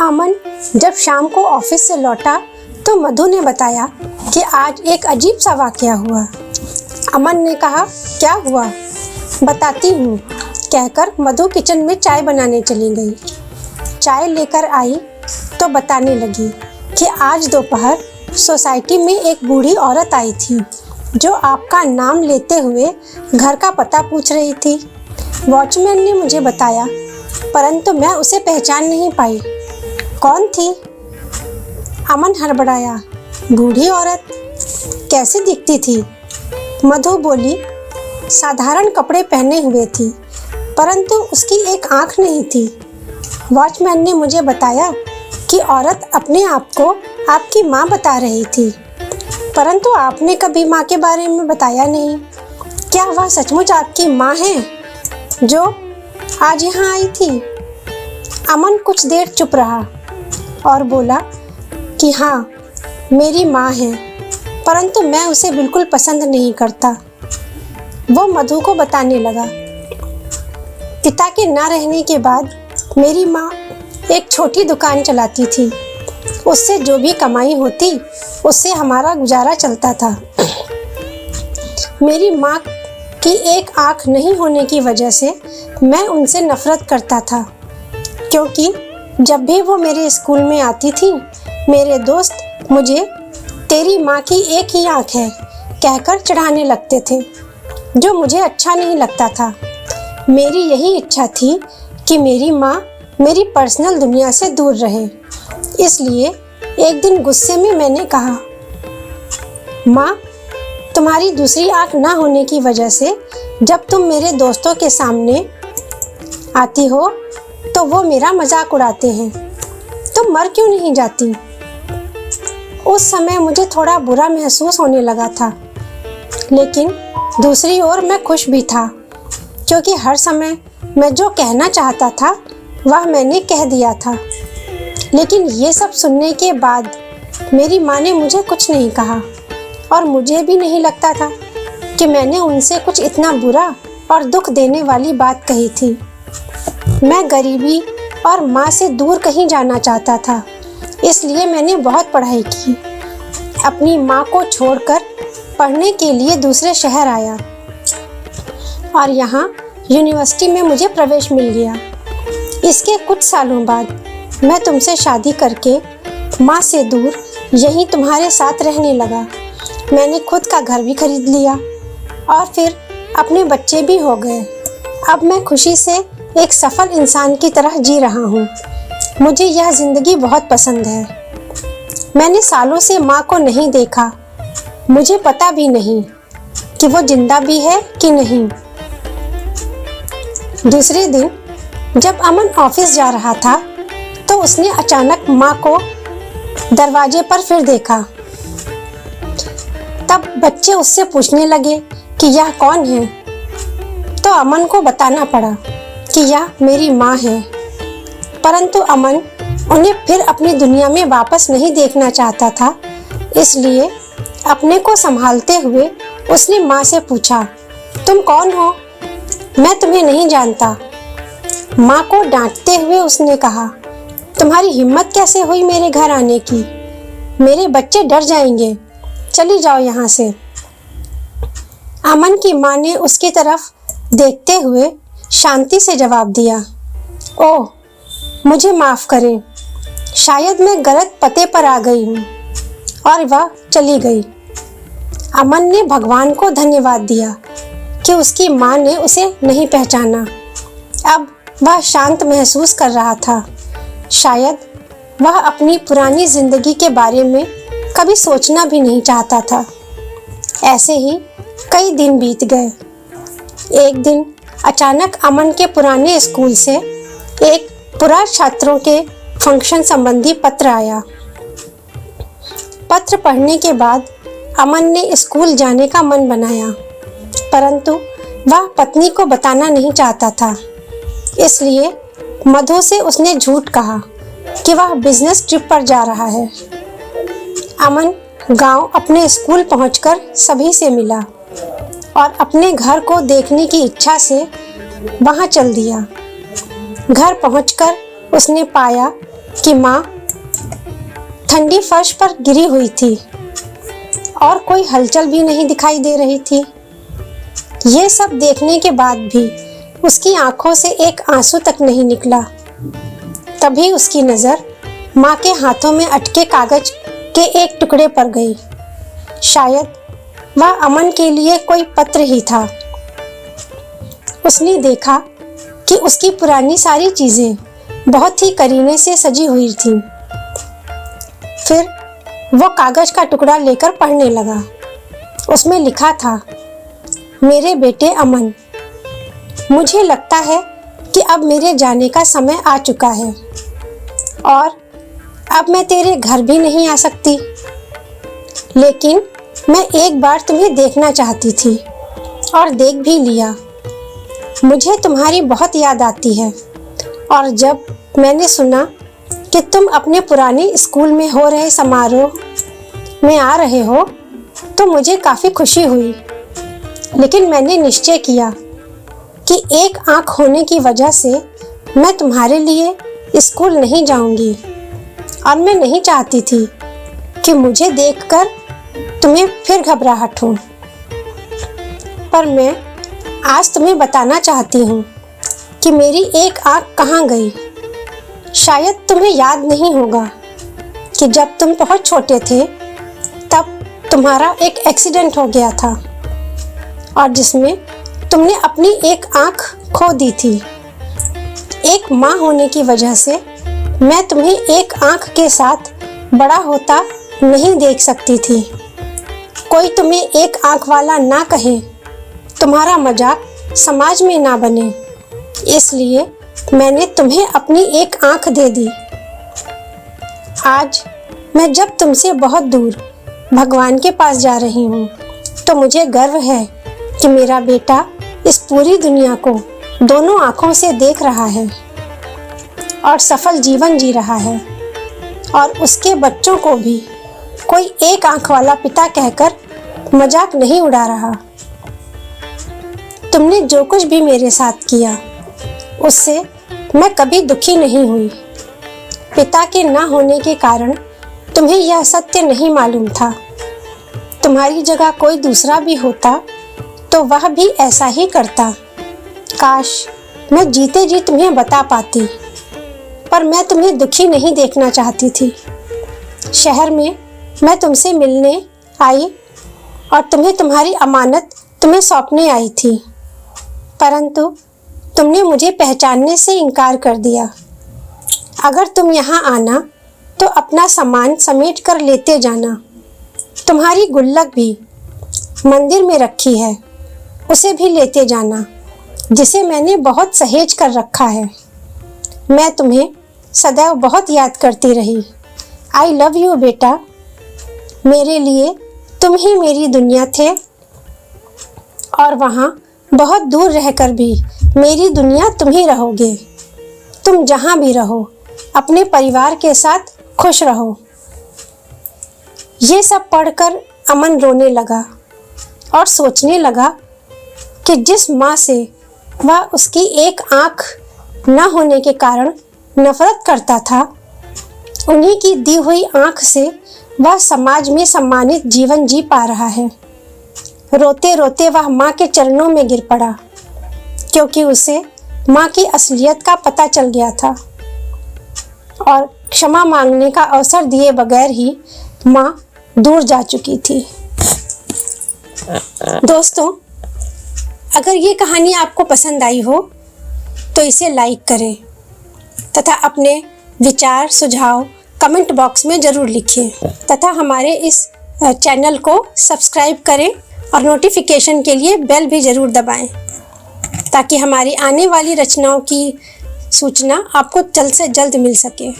अमन जब शाम को ऑफिस से लौटा तो मधु ने बताया कि आज एक अजीब सा वाकया हुआ। अमन ने कहा, क्या हुआ? बताती हूँ, कहकर मधु किचन में चाय बनाने चली गई। चाय लेकर आई तो बताने लगी कि आज दोपहर सोसाइटी में एक बूढ़ी औरत आई थी जो आपका नाम लेते हुए घर का पता पूछ रही थी। वॉचमैन ने मुझे बताया, परंतु मैं उसे पहचान नहीं पाई। कौन थी? अमन हड़बड़ाया। बूढ़ी औरत? कैसी दिखती थी? मधु बोली, साधारण कपड़े पहने हुए थी, परंतु उसकी एक आंख नहीं थी। वॉचमैन ने मुझे बताया कि औरत अपने आप को आपकी माँ बता रही थी, परंतु आपने कभी माँ के बारे में बताया नहीं। क्या वह सचमुच आपकी माँ है जो आज यहाँ आई थी? अमन कुछ देर चुप रहा और बोला कि हाँ, मेरी माँ है, परंतु मैं उसे बिल्कुल पसंद नहीं करता। वो मधु को बताने लगा, पिता के ना रहने के बाद मेरी माँ एक छोटी दुकान चलाती थी। उससे जो भी कमाई होती उससे हमारा गुजारा चलता था। मेरी माँ की एक आँख नहीं होने की वजह से मैं उनसे नफरत करता था, क्योंकि जब भी वो मेरे स्कूल में आती थी मेरे दोस्त मुझे तेरी माँ की एक ही आँख है कहकर चढ़ाने लगते थे, जो मुझे अच्छा नहीं लगता था। मेरी यही इच्छा थी कि मेरी माँ मेरी पर्सनल दुनिया से दूर रहे। इसलिए एक दिन गुस्से में मैंने कहा, माँ, तुम्हारी दूसरी आँख ना होने की वजह से जब तुम मेरे दोस्तों के सामने आती हो तो वो मेरा मजाक उड़ाते हैं। तुम मर क्यों नहीं जाती? उस समय मुझे थोड़ा बुरा महसूस होने लगा था, लेकिन दूसरी ओर मैं खुश भी था, क्योंकि हर समय मैं जो कहना चाहता था वह मैंने कह दिया था। लेकिन ये सब सुनने के बाद मेरी माँ ने मुझे कुछ नहीं कहा और मुझे भी नहीं लगता था कि मैंने उनसे कुछ इतना बुरा और दुख देने वाली बात कही थी। मैं गरीबी और माँ से दूर कहीं जाना चाहता था, इसलिए मैंने बहुत पढ़ाई की। अपनी माँ को छोड़कर पढ़ने के लिए दूसरे शहर आया और यहाँ यूनिवर्सिटी में मुझे प्रवेश मिल गया। इसके कुछ सालों बाद मैं तुमसे शादी करके माँ से दूर यहीं तुम्हारे साथ रहने लगा। मैंने खुद का घर भी खरीद लिया और फिर अपने बच्चे भी हो गए। अब मैं खुशी से एक सफल इंसान की तरह जी रहा हूँ। मुझे यह ज़िंदगी बहुत पसंद है। मैंने सालों से माँ को नहीं देखा। मुझे पता भी नहीं कि वो जिंदा भी है कि नहीं। दूसरे दिन जब अमन ऑफिस जा रहा था तो उसने अचानक माँ को दरवाजे पर फिर देखा। तब बच्चे उससे पूछने लगे कि यह कौन है, तो अमन को बताना पड़ा कि यह मेरी माँ है। परंतु अमन उन्हें फिर अपनी दुनिया में वापस नहीं देखना चाहता था, इसलिए अपने को संभालते हुए उसने माँ से पूछा, तुम कौन हो? मैं तुम्हें नहीं जानता। माँ को डांटते हुए उसने कहा, तुम्हारी हिम्मत कैसे हुई मेरे घर आने की? मेरे बच्चे डर जाएंगे, चली जाओ यहाँ से। अमन की माँ ने उसकी तरफ देखते हुए शांति से जवाब दिया, ओह, मुझे माफ़ करें, शायद मैं गलत पते पर आ गई हूँ। और वह चली गई। अमन ने भगवान को धन्यवाद दिया कि उसकी माँ ने उसे नहीं पहचाना। अब वह शांत महसूस कर रहा था। शायद वह अपनी पुरानी जिंदगी के बारे में कभी सोचना भी नहीं चाहता था। ऐसे ही कई दिन बीत गए। एक दिन अचानक अमन के पुराने स्कूल से एक पूरा छात्रों के फंक्शन संबंधी पत्र आया। पत्र पढ़ने के बाद अमन ने स्कूल जाने का मन बनाया, परंतु वह पत्नी को बताना नहीं चाहता था। इसलिए मधु से उसने झूठ कहा कि वह बिजनेस ट्रिप पर जा रहा है। अमन गांव अपने स्कूल पहुंचकर सभी से मिला और अपने घर को देखने की इच्छा से वहां चल दिया। घर पहुंचकर उसने पाया कि माँ ठंडी फर्श पर गिरी हुई थी और कोई हलचल भी नहीं दिखाई दे रही थी। ये सब देखने के बाद भी उसकी आंखों से एक आंसू तक नहीं निकला। तभी उसकी नज़र माँ के हाथों में अटके कागज के एक टुकड़े पर गई। शायद वह अमन के लिए कोई पत्र ही था। उसने देखा कि उसकी पुरानी सारी चीज़ें बहुत ही करीने से सजी हुई थीं। फिर वो कागज का टुकड़ा लेकर पढ़ने लगा। उसमें लिखा था, मेरे बेटे अमन, मुझे लगता है कि अब मेरे जाने का समय आ चुका है और अब मैं तेरे घर भी नहीं आ सकती। लेकिन मैं एक बार तुम्हें देखना चाहती थी और देख भी लिया। मुझे तुम्हारी बहुत याद आती है और जब मैंने सुना कि तुम अपने पुराने स्कूल में हो रहे समारोह में आ रहे हो तो मुझे काफ़ी खुशी हुई। लेकिन मैंने निश्चय किया कि एक आँख होने की वजह से मैं तुम्हारे लिए स्कूल नहीं जाऊंगी और मैं नहीं चाहती थी कि मुझे देखकर तुम्हें फिर घबराहट हो। पर मैं आज तुम्हें बताना चाहती हूँ कि मेरी एक आँख कहाँ गई। शायद तुम्हें याद नहीं होगा कि जब तुम बहुत छोटे थे तब तुम्हारा एक एक्सीडेंट हो गया था और जिसमें तुमने अपनी एक आँख खो दी थी। एक माँ होने की वजह से मैं तुम्हें एक आँख के साथ बड़ा होता नहीं देख सकती थी। कोई तुम्हें एक आँख वाला ना कहे, तुम्हारा मजाक समाज में ना बने, इसलिए मैंने तुम्हें अपनी एक आँख दे दी। आज मैं जब तुमसे बहुत दूर भगवान के पास जा रही हूँ तो मुझे गर्व है कि मेरा बेटा इस पूरी दुनिया को दोनों आँखों से देख रहा है और सफल जीवन जी रहा है और उसके बच्चों को भी कोई एक आँख वाला पिता कहकर मजाक नहीं उड़ा रहा। तुमने जो कुछ भी मेरे साथ किया उससे मैं कभी दुखी नहीं हुई। पिता के ना होने के कारण तुम्हें यह सत्य नहीं मालूम था। तुम्हारी जगह कोई दूसरा भी होता तो वह भी ऐसा ही करता। काश मैं जीते जी तुम्हें बता पाती, पर मैं तुम्हें दुखी नहीं देखना चाहती थी। शहर में मैं तुमसे मिलने आई और तुम्हारी अमानत तुम्हें सौंपने आई थी, परंतु तुमने मुझे पहचानने से इनकार कर दिया। अगर तुम यहाँ आना तो अपना सामान समेट कर लेते जाना। तुम्हारी गुल्लक भी मंदिर में रखी है, उसे भी लेते जाना, जिसे मैंने बहुत सहेज कर रखा है। मैं तुम्हें सदैव बहुत याद करती रही। आई लव यू बेटा। मेरे लिए तुम ही मेरी दुनिया थे और वहाँ बहुत दूर रहकर भी मेरी दुनिया तुम ही रहोगे। तुम जहाँ भी रहो अपने परिवार के साथ खुश रहो। ये सब पढ़कर अमन रोने लगा और सोचने लगा कि जिस माँ से वह उसकी एक आँख न होने के कारण नफरत करता था, उन्हीं की दी हुई आँख से वह समाज में सम्मानित जीवन जी पा रहा है। रोते रोते वह माँ के चरणों में गिर पड़ा, क्योंकि उसे माँ की असलियत का पता चल गया था और क्षमा मांगने का अवसर दिए बगैर ही माँ दूर जा चुकी थी। दोस्तों, अगर ये कहानी आपको पसंद आई हो तो इसे लाइक करें तथा अपने विचार सुझाव कमेंट बॉक्स में ज़रूर लिखिए तथा हमारे इस चैनल को सब्सक्राइब करें और नोटिफिकेशन के लिए बेल भी ज़रूर दबाएं ताकि हमारी आने वाली रचनाओं की सूचना आपको जल्द से जल्द मिल सके।